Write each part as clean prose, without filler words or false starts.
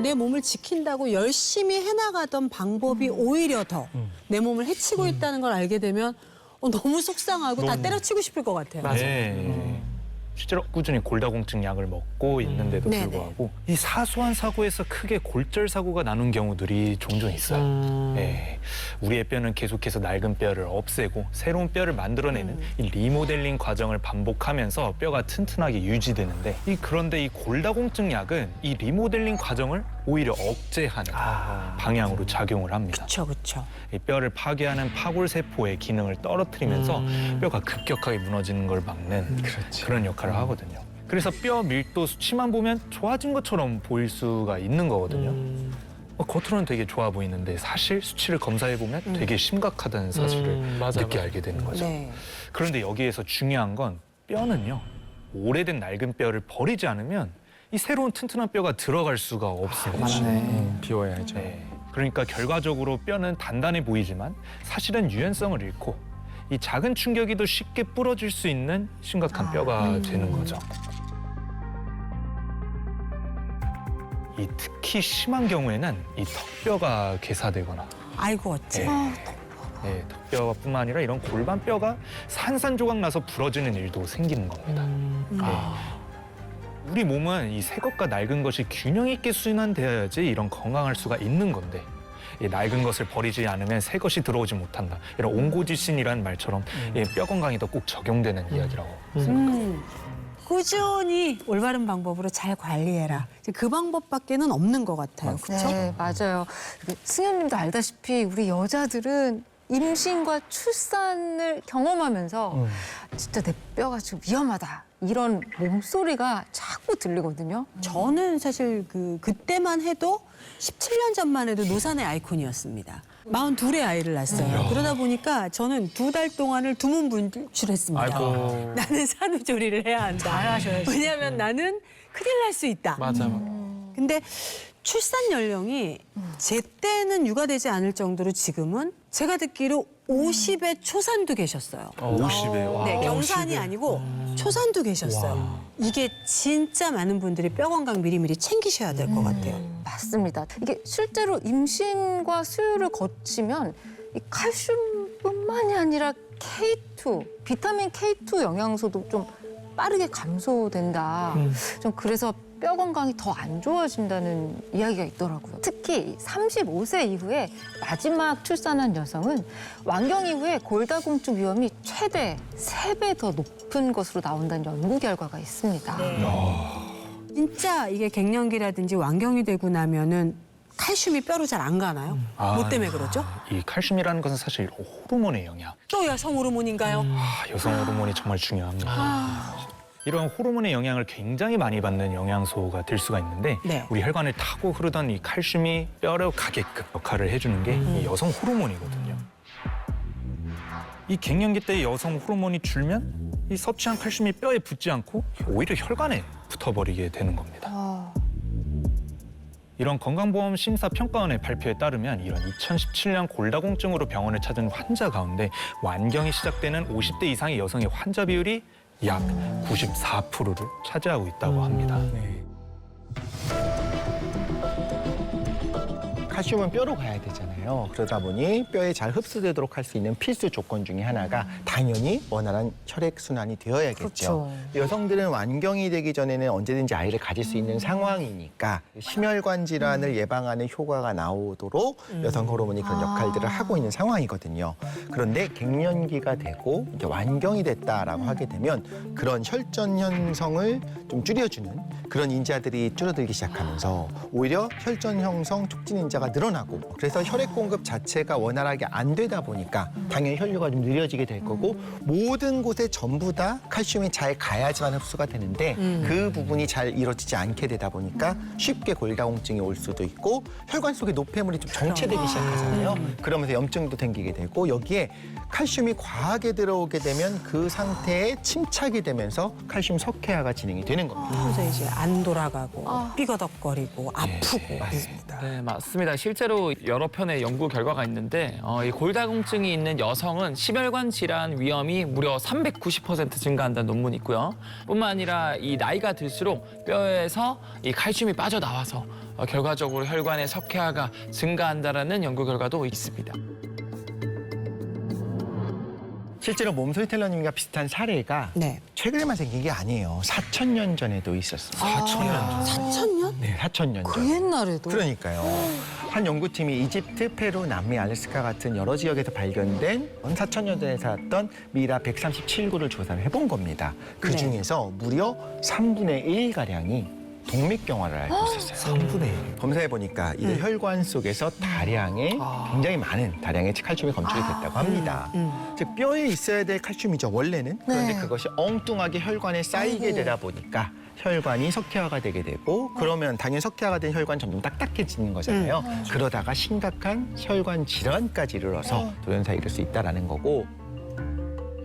내 몸을 지킨다고 열심히 해나가던 방법이 오히려 더 내 몸을 해치고 있다는 걸 알게 되면 너무 속상하고 다 때려치고 싶을 것 같아요. 네. 실제로 꾸준히 골다공증 약을 먹고 있는데도 네네. 불구하고 이 사소한 사고에서 크게 골절 사고가 나는 경우들이 종종 있어요. 네. 우리의 뼈는 계속해서 낡은 뼈를 없애고 새로운 뼈를 만들어내는 이 리모델링 과정을 반복하면서 뼈가 튼튼하게 유지되는데 그런데 이 골다공증 약은 이 리모델링 과정을 오히려 억제하는 방향으로 작용을 합니다. 그렇죠. 이 뼈를 파괴하는 파골세포의 기능을 떨어뜨리면서 뼈가 급격하게 무너지는 걸 막는 그런 역할을 하거든요. 그래서 뼈 밀도 수치만 보면 좋아진 것처럼 보일 수가 있는 거거든요. 겉으로는 되게 좋아 보이는데 사실 수치를 검사해보면 되게 심각하다는 사실을 늦게 알게 되는 거죠. 네. 그런데 여기에서 중요한 건 뼈는요. 오래된 낡은 뼈를 버리지 않으면 이 새로운 튼튼한 뼈가 들어갈 수가 없습니다. 비워야죠. 네. 그러니까 결과적으로 뼈는 단단해 보이지만 사실은 유연성을 잃고 이 작은 충격에도 쉽게 부러질 수 있는 심각한 뼈가 되는 거죠. 이 특히 심한 경우에는 이 턱뼈가 괴사되거나 아이고 어째. 네, 턱뼈뿐만 아니라 이런 골반뼈가 산산조각 나서 부러지는 일도 생기는 겁니다. 네. 우리 몸은 이 새 것과 낡은 것이 균형 있게 순환되어야지 이런 건강할 수가 있는 건데 이 낡은 것을 버리지 않으면 새 것이 들어오지 못한다. 이런 옹고지신이라는 말처럼 뼈 건강에도 꼭 적용되는 이야기라고 생각합니다. 꾸준히 올바른 방법으로 잘 관리해라. 그 방법밖에는 없는 것 같아요. 그렇죠? 네, 맞아요. 승현님도 알다시피 우리 여자들은 임신과 출산을 경험하면서 진짜 내 뼈가 지금 위험하다. 이런 몸소리가 자꾸 들리거든요. 저는 사실 그때만 해도 17년 전만 해도 노산의 아이콘이었습니다. 42의 아이를 낳았어요. 그러다 보니까 저는 2달 동안을 두문 분출했습니다. 아이고. 나는 산후조리를 해야 한다. 잘하셔야지. 왜냐하면 나는 큰일 날 수 있다. 맞아. 근데 출산 연령이 제 때는 육아되지 않을 정도로 지금은 제가 듣기로 50의 초산도 계셨어요. 50에 네, 경산이 아니고 초산도 계셨어요. 이게 진짜 많은 분들이 뼈 건강 미리미리 챙기셔야 될 것 같아요. 맞습니다. 이게 실제로 임신과 수유를 거치면 이 칼슘뿐만이 아니라 K2, 비타민 K2 영양소도 좀 빠르게 감소된다. 좀 그래서 뼈 건강이 더 안 좋아진다는 이야기가 있더라고요. 특히 35세 이후에 마지막 출산한 여성은 완경 이후에 골다공증 위험이 최대 3배 더 높은 것으로 나온다는 연구 결과가 있습니다. 진짜 이게 갱년기라든지 완경이 되고 나면은 칼슘이 뼈로 잘 안 가나요? 뭐 때문에 그러죠? 이 칼슘이라는 것은 사실 호르몬의 영향. 또 여성 호르몬인가요? 여성 호르몬이 정말 중요합니다. 이런 호르몬의 영향을 굉장히 많이 받는 영양소가 될 수가 있는데 네. 우리 혈관을 타고 흐르던 이 칼슘이 뼈로 가게끔 역할을 해주는 게 이 여성 호르몬이거든요. 이 갱년기 때 여성 호르몬이 줄면 이 섭취한 칼슘이 뼈에 붙지 않고 오히려 혈관에 붙어버리게 되는 겁니다. 이런 건강보험심사평가원의 발표에 따르면 이런 2017년 골다공증으로 병원을 찾은 환자 가운데 완경이 시작되는 50대 이상의 여성의 환자 비율이 약 94%를 차지하고 있다고 합니다. 칼슘은 뼈로 가야 되잖아요. 그러다 보니 뼈에 잘 흡수되도록 할 수 있는 필수 조건 중에 하나가 당연히 원활한 혈액순환이 되어야겠죠. 그렇죠. 여성들은 완경이 되기 전에는 언제든지 아이를 가질 수 있는 상황이니까 심혈관 질환을 예방하는 효과가 나오도록 여성 호르몬이 그런 역할들을 하고 있는 상황이거든요. 그런데 갱년기가 되고 이렇게 완경이 됐다라고 하게 되면 그런 혈전 형성을 좀 줄여주는 그런 인자들이 줄어들기 시작하면서 오히려 혈전 형성 촉진 인자가 늘어나고 그래서 혈액 공급 자체가 원활하게 안 되다 보니까 당연히 혈류가 좀 느려지게 될 거고 모든 곳에 전부 다 칼슘이 잘 가야지만 흡수가 되는데 그 부분이 잘 이루어지지 않게 되다 보니까 쉽게 골다공증이 올 수도 있고 혈관 속에 노폐물이 좀 정체되기 시작하잖아요. 그러면서 염증도 생기게 되고 여기에 칼슘이 과하게 들어오게 되면 그 상태에 침착이 되면서 칼슘 석회화가 진행이 되는 겁니다. 그래서 이제 안 돌아가고 삐거덕거리고 아프고. 네, 맞습니다. 실제로 여러 편의 연구 결과가 있는데 이 골다공증이 있는 여성은 심혈관 질환 위험이 무려 390% 증가한다는 논문이 있고요. 뿐만 아니라 이 나이가 들수록 뼈에서 이 칼슘이 빠져나와서 결과적으로 혈관의 석회화가 증가한다라는 연구 결과도 있습니다. 실제로 몸소리 텔러님과 비슷한 사례가 네. 최근에만 생긴 게 아니에요. 4,000년 전에도 있었습니다. 4,000년. 4,000년? 네, 4,000년 그 전. 옛날에도. 그러니까요. 한 연구팀이 이집트, 페루, 남미, 알래스카 같은 여러 지역에서 발견된 4,000년 전에 살았던 미라 137구를 조사를 해본 겁니다. 그 네. 중에서 무려 3분의 1가량이 동맥경화를 앓고 있었어요. 3분의 1. 검사해 보니까 이게 혈관 속에서 다량의 굉장히 많은 다량의 칼슘이 검출이 됐다고 합니다. 즉 뼈에 있어야 될 칼슘이죠 원래는. 그런데 네. 그것이 엉뚱하게 혈관에 쌓이게 되다 보니까 혈관이 석회화가 되게 되고 그러면 당연히 석회화가 된 혈관 점점 딱딱해지는 거잖아요. 그러다가 심각한 혈관 질환까지 이르러서 돌연사에 이를 수 있다라는 거고.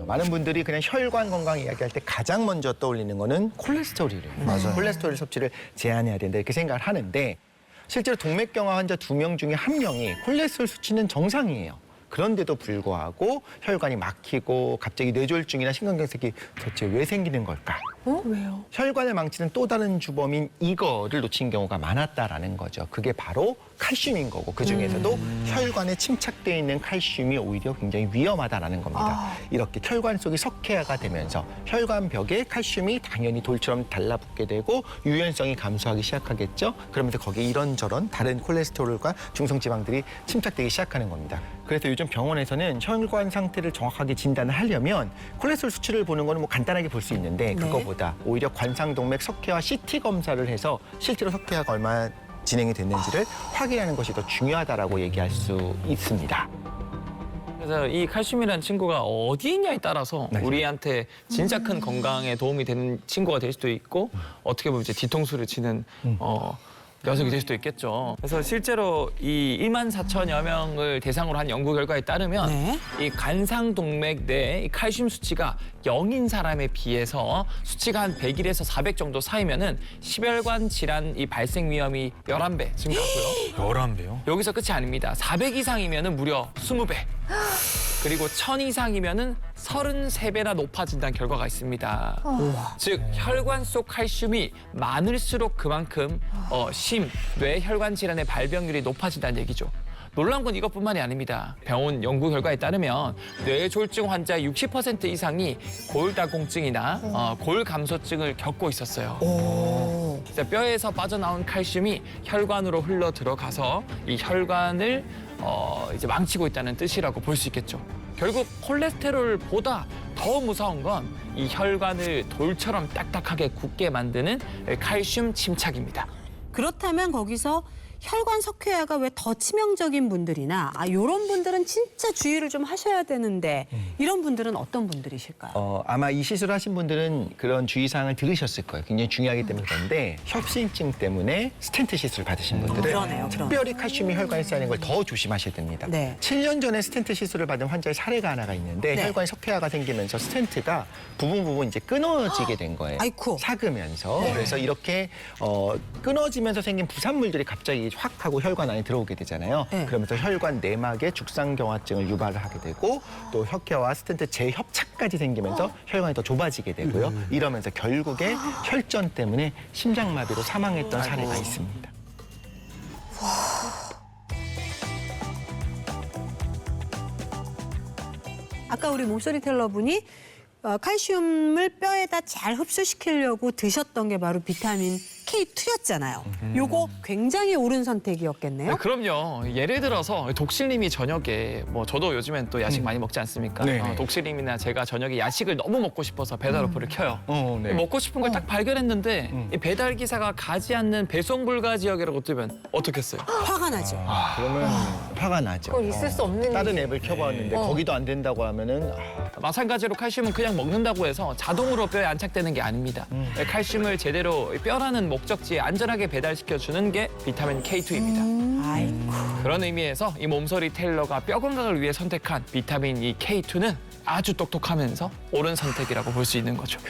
많은 분들이 그냥 혈관 건강 이야기할 때 가장 먼저 떠올리는 거는 콜레스테롤이래요. 맞아요. 콜레스테롤 섭취를 제한해야 된다 이렇게 생각을 하는데 실제로 동맥경화 환자 2명 중에 1명이 콜레스테롤 수치는 정상이에요. 그런데도 불구하고 혈관이 막히고 갑자기 뇌졸중이나 심근경색이 대체 왜 생기는 걸까? 왜요? 혈관을 망치는 또 다른 주범인 이거를 놓친 경우가 많았다라는 거죠. 그게 바로 칼슘인 거고 그중에서도 혈관에 침착되어 있는 칼슘이 오히려 굉장히 위험하다라는 겁니다. 이렇게 혈관 속이 석회화가 되면서 혈관벽에 칼슘이 당연히 돌처럼 달라붙게 되고 유연성이 감소하기 시작하겠죠. 그러면서 거기에 이런저런 다른 콜레스테롤과 중성지방들이 침착되기 시작하는 겁니다. 그래서 요즘 병원에서는 혈관 상태를 정확하게 진단을 하려면 콜레스테롤 수치를 보는 거는 뭐 간단하게 볼 수 있는데 그거보다 오히려 관상동맥 석회화 CT 검사를 해서 실제로 석회화가 얼마나 진행이 됐는지를 확인하는 것이 더 중요하다라고 얘기할 수 있습니다. 그래서 이 칼슘이라는 친구가 어디에 있냐에 따라서 네. 우리한테 진짜 큰 건강에 도움이 되는 친구가 될 수도 있고 어떻게 보면 이제 뒤통수를 치는 녀석이 될 수도 있겠죠. 그래서 실제로 이 1만 4천여 명을 대상으로 한 연구 결과에 따르면 네. 이 관상동맥 내 칼슘 수치가 0인 사람에 비해서 수치가 한 100일에서 400 정도 쌓이면은 심혈관 질환 이 발생 위험이 11배 증가하고요. 11배요? 여기서 끝이 아닙니다. 400 이상이면은 무려 20배. 그리고 1000 이상이면은 33배나 높아진다는 결과가 있습니다. 즉 혈관 속 칼슘이 많을수록 그만큼 심, 뇌 혈관 질환의 발병률이 높아진다는 얘기죠. 놀라운 건 이것뿐만이 아닙니다. 병원 연구 결과에 따르면 뇌졸중 환자 60% 이상이 골다공증이나 골감소증을 겪고 있었어요. 진짜 뼈에서 빠져나온 칼슘이 혈관으로 흘러 들어가서 이 혈관을 이제 망치고 있다는 뜻이라고 볼 수 있겠죠. 결국 콜레스테롤보다 더 무서운 건 이 혈관을 돌처럼 딱딱하게 굳게 만드는 칼슘 침착입니다. 그렇다면 거기서 혈관 석회화가 왜 더 치명적인 분들이나 이런 분들은 진짜 주의를 좀 하셔야 되는데 이런 분들은 어떤 분들이실까요? 아마 이 시술하신 분들은 그런 주의사항을 들으셨을 거예요. 굉장히 중요하기 때문에 그런데 협심증 때문에 스텐트 시술 받으신 분들은 그러네요. 특별히 칼슘이 혈관에 쌓이는 걸 더 조심하셔야 됩니다. 네. 7년 전에 스텐트 시술을 받은 환자의 사례가 하나가 있는데 네. 혈관에 석회화가 생기면서 스텐트가 부분 이제 끊어지게 된 거예요. 아이쿠. 삭으면서. 그래서 이렇게 끊어지면서 생긴 부산물들이 갑자기 확 하고 혈관 안에 들어오게 되잖아요. 네. 그러면서 혈관 내막에 죽상경화증을 유발을 하게 되고 또 석회와 스텐트 재협착까지 생기면서 혈관이 더 좁아지게 되고요. 이러면서 결국에 혈전 때문에 심장마비로 사망했던 사례가 있습니다. 아까 우리 몸소리 텔러분이 칼슘을 뼈에다 잘 흡수시키려고 드셨던 게 바로 비타민 K2였잖아요. 요거 굉장히 옳은 선택이었겠네요. 네, 그럼요. 예를 들어서 독실님이 저녁에 저도 요즘엔 또 야식 많이 먹지 않습니까? 네네. 독실님이나 제가 저녁에 야식을 너무 먹고 싶어서 배달 어플을 켜요. 네. 먹고 싶은 걸 딱 발견했는데 이 배달 기사가 가지 않는 배송 불가 지역이라고 뜨면 어떻겠어요? 화가 나죠. 그러면 화가 나죠. 그건 있을 수 없는 다른 일이에요. 앱을 켜봤는데 거기도 안 된다고 하면은 마찬가지로 칼슘은 그냥 먹는다고 해서 자동으로 뼈에 안착되는 게 아닙니다. 칼슘을 제대로 뼈라는 목적지에 안전하게 배달시켜주는 게 비타민 K2입니다. 아이고. 그런 의미에서 이 몸소리 테일러가 뼈 건강을 위해 선택한 비타민 이 K2는 아주 똑똑하면서 옳은 선택이라고 볼 수 있는 거죠.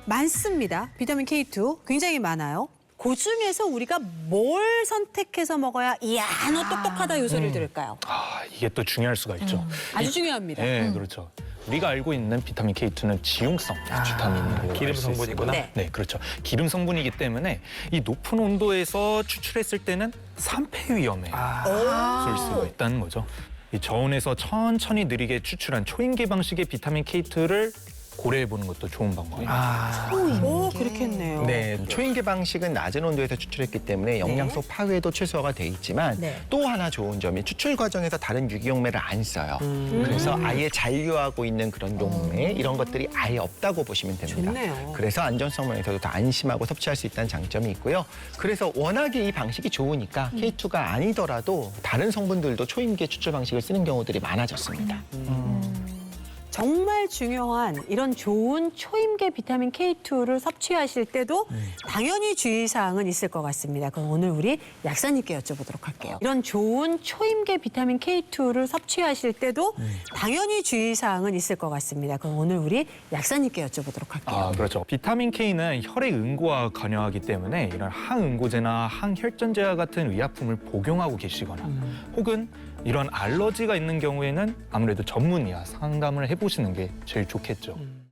많습니다. 비타민 K2 굉장히 많아요. 그 중에서 우리가 뭘 선택해서 먹어야 이야 너 똑똑하다 요 소리를 들을까요? 아, 이게 또 중요할 수가 있죠. 아주 중요합니다. 네, 그렇죠. 우리가 알고 있는 비타민 K2는 지용성 비타민이라고 기름 알수 성분이구나. 있습니다. 네, 그렇죠. 기름 성분이기 때문에 이 높은 온도에서 추출했을 때는 산패 위험에 쏠 수가 있다는 거죠. 이 저온에서 천천히 느리게 추출한 초임계 방식의 비타민 K2를 고려해 보는 것도 좋은 방법입니다. 오, 그렇겠네요. 네, 초임계 방식은 낮은 온도에서 추출했기 때문에 영양소 파괴도 최소화가 돼 있지만 네. 또 하나 좋은 점이 추출 과정에서 다른 유기용매를 안 써요. 그래서 아예 잔류하고 있는 그런 용매 이런 것들이 아예 없다고 보시면 됩니다. 좋네요. 그래서 안전성 면에서도 더 안심하고 섭취할 수 있다는 장점이 있고요. 그래서 워낙에 이 방식이 좋으니까 K2가 아니더라도 다른 성분들도 초임계 추출 방식을 쓰는 경우들이 많아졌습니다. 정말 중요한 이런 좋은 초임계 비타민 K2를 섭취하실 때도 당연히 주의사항은 있을 것 같습니다. 그럼 오늘 우리 약사님께 여쭤보도록 할게요. 이런 좋은 초임계 비타민 K2를 섭취하실 때도 당연히 주의사항은 있을 것 같습니다. 그럼 오늘 우리 약사님께 여쭤보도록 할게요. 아, 그렇죠. 비타민 K는 혈액 응고와 관여하기 때문에 이런 항응고제나 항혈전제와 같은 의약품을 복용하고 계시거나 혹은 이런 알러지가 있는 경우에는 아무래도 전문의와 상담을 해보시는 게 제일 좋겠죠.